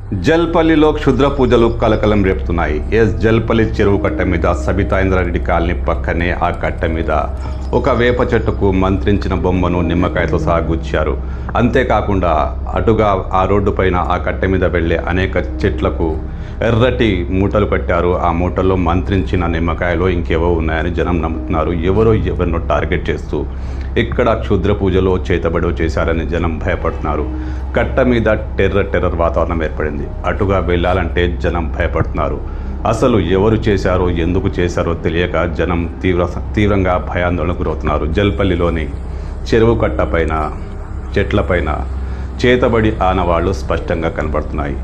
జల్పల్లిలో క్షుద్ర పూజలు కలకలం రేపుతున్నాయి. జల్పల్లి చెరువు కట్ట మీద సబితా ఇంద్రారెడ్డి కాలనీ పక్కనే ఆ కట్ట మీద ఒక వేప చెట్టుకు మంత్రించిన బొమ్మను నిమ్మకాయతో సహా గుచ్చారు. అంతేకాకుండా అటుగా ఆ రోడ్డు పైన ఆ కట్ట మీద వెళ్ళే అనేక చెట్లకు ఎర్రటి మూటలు పెట్టారు. ఆ మూటల్లో మంత్రించిన నిమ్మకాయలు ఇంకేవో ఉన్నాయని జనం నమ్ముతున్నారు. ఎవరినో టార్గెట్ చేస్తూ ఇక్కడ క్షుద్ర పూజలో చేతబడి చేశారని జనం భయపడుతున్నారు. కట్ట మీద టెర్రర్ వాతావరణం ఏర్పడింది. అటుగా వెళ్ళాలంటే జనం భయపడుతున్నారు. అసలు ఎవరు చేశారో ఎందుకు చేశారో తెలియక జనం తీవ్రంగా భయాందోళనకు గురవుతున్నారు. జల్పల్లిలోని చెరువు కట్ట పైన చెట్లపైన చేతబడి ఆనవాళ్లు స్పష్టంగా కనబడుతున్నాయి.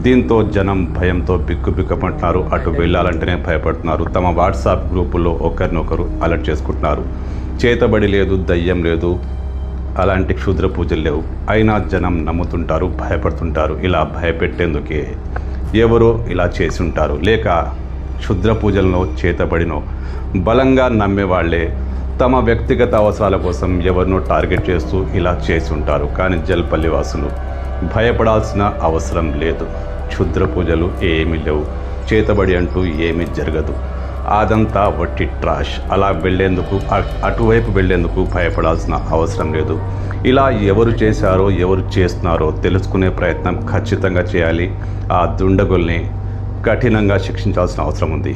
దీంతో జనం భయంతో బిక్కుబిక్కమంటున్నారు. అటు వెళ్ళాలంటేనే భయపడుతున్నారు. తమ వాట్సాప్ గ్రూపుల్లో ఒకరినొకరు అలర్ట్ చేసుకుంటున్నారు. చేతబడి లేదు, దయ్యం లేదు, అలాంటి క్షుద్ర పూజలు లేవు. అయినా జనం నమ్ముతుంటారు, భయపడుతుంటారు. ఇలా భయపెట్టేందుకే ఎవరో ఇలా చేసి ఉంటారు. లేక క్షుద్ర పూజలను చేతబడినో బలంగా నమ్మేవాళ్లే తమ వ్యక్తిగత అవసరాల కోసం ఎవరినో టార్గెట్ చేస్తూ ఇలా చేసి ఉంటారు. కానీ జల్పల్లి వాసులు భయపడాల్సిన అవసరం లేదు. క్షుద్ర పూజలు ఏమీ లేవు, చేతబడి అంటూ ఏమీ జరగదు. అదంతా వట్టి ట్రాష్. అలా వెళ్ళేందుకు అటువైపు వెళ్ళేందుకు భయపడాల్సిన అవసరం లేదు. ఇలా ఎవరు చేశారో ఎవరు చేస్తున్నారో తెలుసుకునే ప్రయత్నం ఖచ్చితంగా చేయాలి. ఆ దుండగుల్ని కఠినంగా శిక్షించాల్సిన అవసరం ఉంది.